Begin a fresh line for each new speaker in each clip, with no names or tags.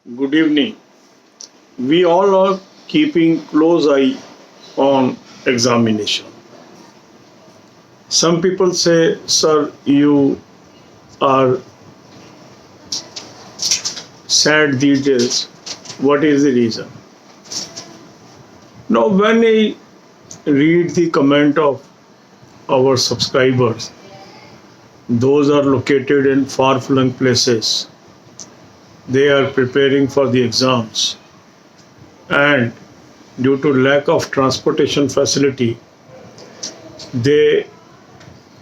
Good evening. We all are keeping close eye on examination. Some people say, "Sir, you are sad these days. What is the reason?" Now, when I read the comment of our subscribers, those are located in far-flung places. They are preparing for the exams, and due to lack of transportation facility, they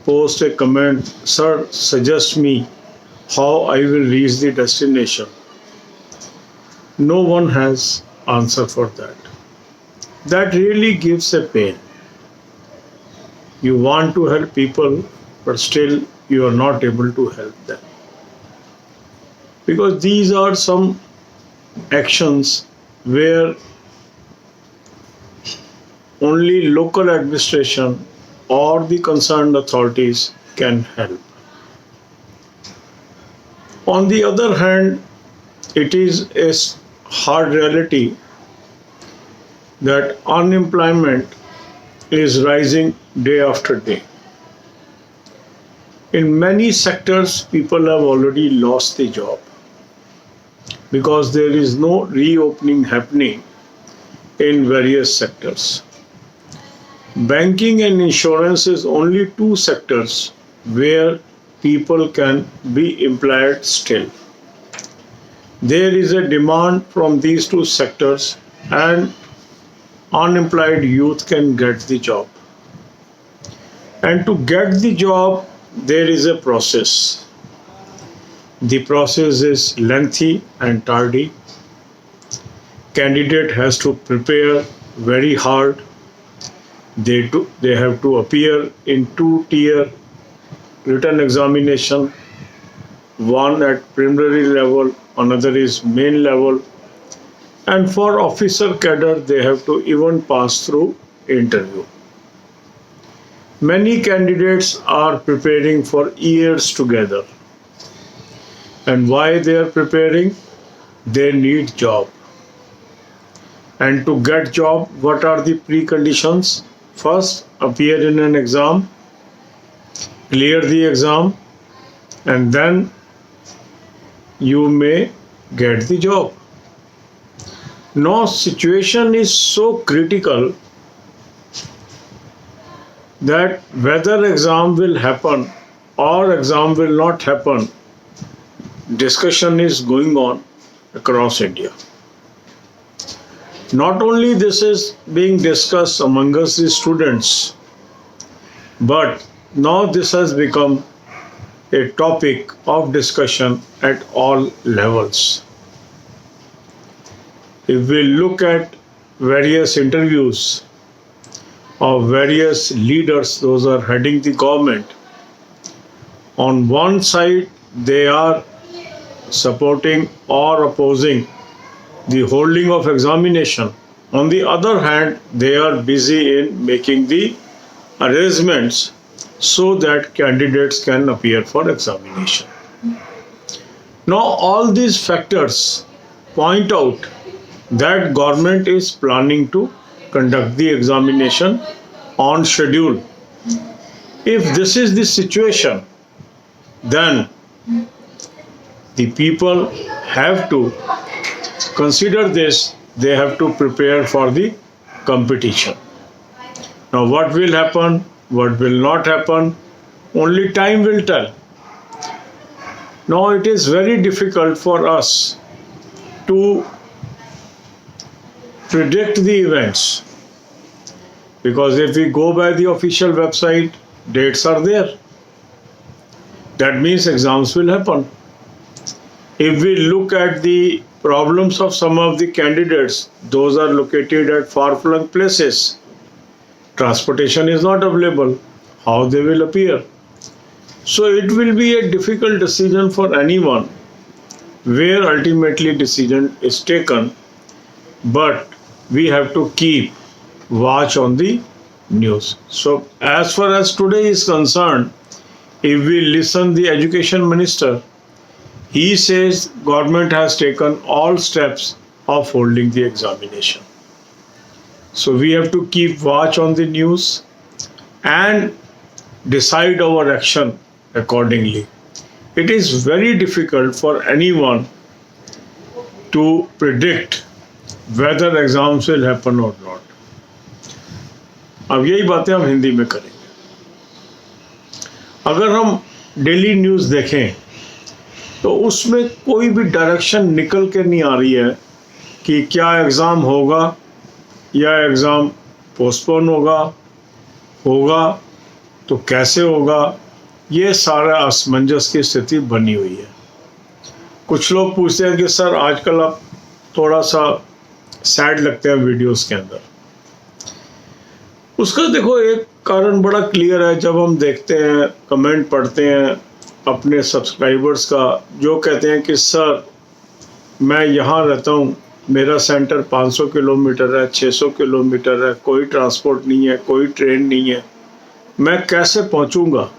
post a comment, "Sir, suggest me how I will reach the destination." No one has answer for that. That really gives a pain. You want to help people, but still you are not able to help them. Because these are some actions where only local administration or the concerned authorities can help. On the other hand, it is a hard reality that unemployment is rising day after day. In many sectors, people have already lost the job because there is no reopening happening in various sectors. Banking and insurance is only two sectors where people can be employed still. There is a demand from these two sectors, and unemployed youth can get the job. And to get the job, there is a process. The process is lengthy and tardy. Candidate has to prepare very hard. They have to appear in two-tier written examination, one at preliminary level, another is main level, and for officer cadre they have to even pass through interview. Many candidates are preparing for years together. And why they are preparing? They need job. And to get job, what are the preconditions? First, appear in an exam, clear the exam, and then you may get the job. Now, situation is so critical that whether exam will happen or exam will not happen, discussion is going on across India. Not only this is being discussed among us, the students, but now this has become a topic of discussion at all levels. If we look at various interviews of various leaders, those are heading the government, on one side they are supporting or opposing the holding of examination. On the other hand, they are busy in making the arrangements so that candidates can appear for examination. Now, all these factors point out that government is planning to conduct the examination on schedule. If this is the situation, then the people have to consider this, they have to prepare for the competition. Now, what will happen, what will not happen, only time will tell. Now, it is very difficult for us to predict the events because if we go by the official website, dates are there. That means exams will happen. If we look at the problems of some of the candidates, those are located at far-flung places. Transportation is not available. How they will appear? So it will be a difficult decision for anyone where ultimately decision is taken. But we have to keep watch on the news. So as far as today is concerned, if we listen the education minister, He says government has taken all steps of holding the examination. So we have to keep watch on the news and decide our action accordingly. It is very difficult for anyone to predict whether exams will happen or not. अब यही बातें हम हिंदी में करेंगे. अगर हम daily news देखें तो उसमें कोई भी डायरेक्शन निकल के नहीं आ रही है कि क्या एग्ज़ाम होगा या एग्ज़ाम पोस्टपोन होगा तो कैसे होगा. ये सारा असमंजस की स्थिति बनी हुई है. कुछ लोग पूछते हैं कि सर आजकल आप थोड़ा सा सैड लगते हैं वीडियोस के अंदर. उसका देखो एक कारण बड़ा क्लियर है. जब हम देखते हैं, कमेंट पढ़ते हैं अपने सब्सक्राइबर्स का, जो कहते हैं कि सर मैं यहाँ रहता हूँ, मेरा सेंटर 500 किलोमीटर है, 600 किलोमीटर है, कोई ट्रांसपोर्ट नहीं है, कोई ट्रेन नहीं है, मैं कैसे पहुँचूँगा.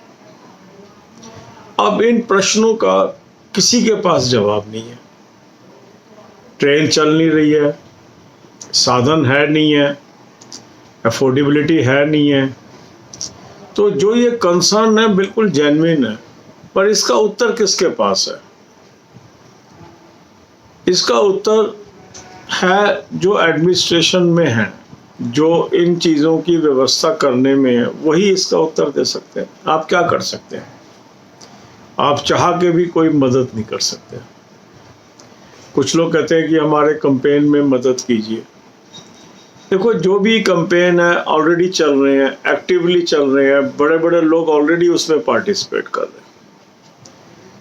अब इन प्रश्नों का किसी के पास जवाब नहीं है. ट्रेन चल नहीं रही है, साधन है नहीं है, अफोर्डेबिलिटी है नहीं है. तो जो ये कंसर्न है बिल्कुल जेन्युइन है, पर इसका उत्तर किसके पास है. इसका उत्तर है जो एडमिनिस्ट्रेशन में है, जो इन चीज़ों की व्यवस्था करने में है, वही इसका उत्तर दे सकते हैं. आप क्या कर सकते हैं. आप चाह के भी कोई मदद नहीं कर सकते. कुछ लोग कहते हैं कि हमारे कैंपेन में मदद कीजिए. देखो जो भी कैंपेन है ऑलरेडी चल रहे हैं, एक्टिवली चल रहे हैं, बड़े बड़े लोग ऑलरेडी उसमें पार्टिसिपेट कर रहे हैं.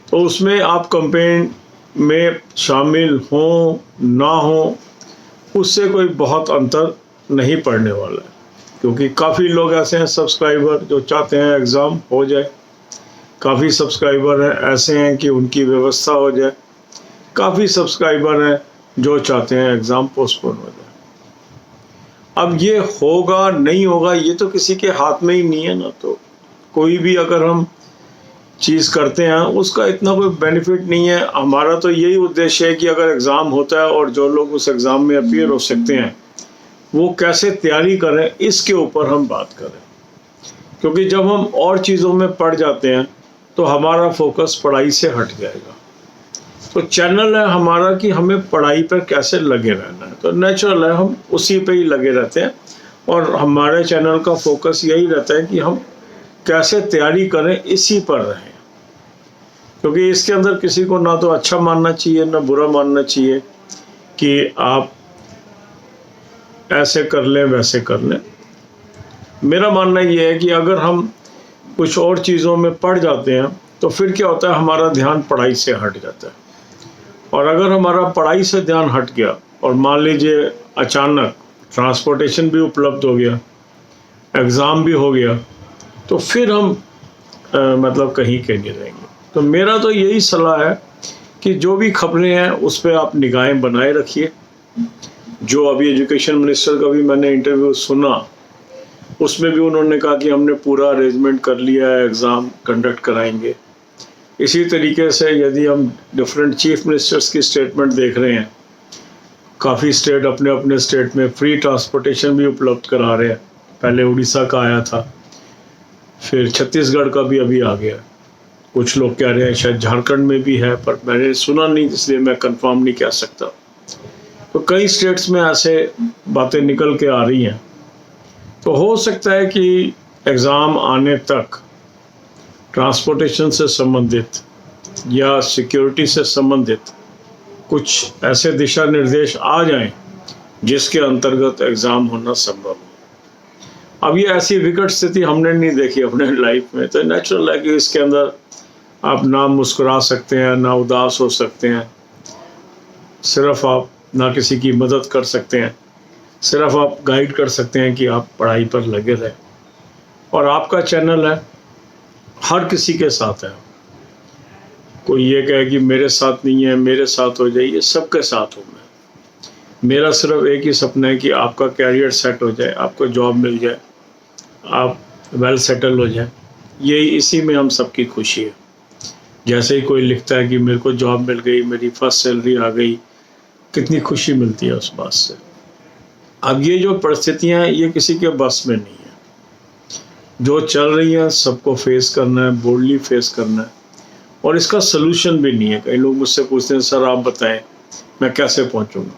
तो उसमें आप कैंपेन में शामिल हों ना हों, उससे कोई बहुत अंतर नहीं पड़ने वाला है. क्योंकि काफ़ी लोग ऐसे हैं सब्सक्राइबर जो चाहते हैं एग्ज़ाम हो जाए, काफ़ी सब्सक्राइबर हैं ऐसे हैं कि उनकी व्यवस्था हो जाए, काफ़ी सब्सक्राइबर हैं जो चाहते हैं एग्ज़ाम पोस्टपोन हो जाए. अब ये होगा नहीं होगा ये तो किसी के हाथ में ही नहीं है ना. तो कोई भी अगर हम चीज़ करते हैं उसका इतना कोई बेनिफिट नहीं है. हमारा तो यही उद्देश्य है कि अगर एग्ज़ाम होता है और जो लोग उस एग्ज़ाम में अपीयर हो सकते हैं वो कैसे तैयारी करें, इसके ऊपर हम बात करें. क्योंकि जब हम और चीज़ों में पड़ जाते हैं तो हमारा फोकस पढ़ाई से हट जाएगा. तो चैनल है हमारा कि हमें पढ़ाई पर कैसे लगे रहना है. तो नेचुरल है हम उसी पे ही लगे रहते हैं और हमारे चैनल का फोकस यही रहता है कि हम कैसे तैयारी करें, इसी पर रहें. क्योंकि इसके अंदर किसी को ना तो अच्छा मानना चाहिए ना बुरा मानना चाहिए कि आप ऐसे कर लें वैसे कर लें. मेरा मानना ये है कि अगर हम कुछ और चीज़ों में पड़ जाते हैं तो फिर क्या होता है, हमारा ध्यान पढ़ाई से हट जाता है. और अगर हमारा पढ़ाई से ध्यान हट गया और मान लीजिए अचानक ट्रांसपोर्टेशन भी उपलब्ध हो गया, एग्ज़ाम भी हो गया, तो फिर हम मतलब कहीं के नहीं रहेंगे. तो मेरा तो यही सलाह है कि जो भी खबरें हैं उस पर आप निगाहें बनाए रखिए. जो अभी एजुकेशन मिनिस्टर का भी मैंने इंटरव्यू सुना, उसमें भी उन्होंने कहा कि हमने पूरा अरेंजमेंट कर लिया है, एग्ज़ाम कंडक्ट कराएंगे. इसी तरीके से यदि हम डिफरेंट चीफ मिनिस्टर्स की स्टेटमेंट देख रहे हैं, काफ़ी स्टेट अपने अपने स्टेट में फ्री ट्रांसपोर्टेशन भी उपलब्ध करा रहे हैं. पहले उड़ीसा का आया था, फिर छत्तीसगढ़ का भी अभी आ गया. कुछ लोग कह रहे हैं शायद झारखंड में भी है, पर मैंने सुना नहीं इसलिए मैं कंफर्म नहीं कह सकता. तो कई स्टेट्स में ऐसे बातें निकल के आ रही हैं. तो हो सकता है कि एग्ज़ाम आने तक ट्रांसपोर्टेशन से संबंधित या सिक्योरिटी से संबंधित कुछ ऐसे दिशा निर्देश आ जाएं जिसके अंतर्गत एग्ज़ाम होना संभव हो. अब ये ऐसी विकट स्थिति हमने नहीं देखी अपने लाइफ में. तो नेचुरल है कि इसके अंदर आप ना मुस्कुरा सकते हैं ना उदास हो सकते हैं. सिर्फ आप ना किसी की मदद कर सकते हैं, सिर्फ आप गाइड कर सकते हैं कि आप पढ़ाई पर लगे रहें. और आपका चैनल है, हर किसी के साथ है. कोई ये कहे कि मेरे साथ नहीं है, मेरे साथ हो जाइए, सबके साथ हूँ मैं. मेरा सिर्फ एक ही सपना है कि आपका कैरियर सेट हो जाए, आपको जॉब मिल जाए, आप वेल सेटल हो जाए. यही इसी में हम सबकी खुशी है. जैसे ही कोई लिखता है कि मेरे को जॉब मिल गई, मेरी फर्स्ट सैलरी आ गई, कितनी खुशी मिलती है उस बात से। अब ये जो परिस्थितियां हैं ये किसी के बस में नहीं है, जो चल रही हैं सबको फेस करना है, बोल्डली फेस करना है, और इसका सलूशन भी नहीं है। कई लोग मुझसे पूछते हैं सर आप बताएं मैं कैसे पहुंचूंगा।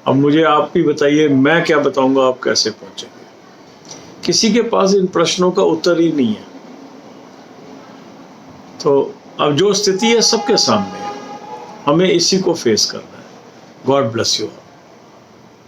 अब मुझे आप ही बताइए, मैं क्या बताऊंगा आप कैसे पहुंचेंगे? किसी के पास इन प्रश्नों का उत्तर ही नहीं है। तो अब जो स्थिति है सबके सामने है, हमें इसी को फेस करना है। God bless you.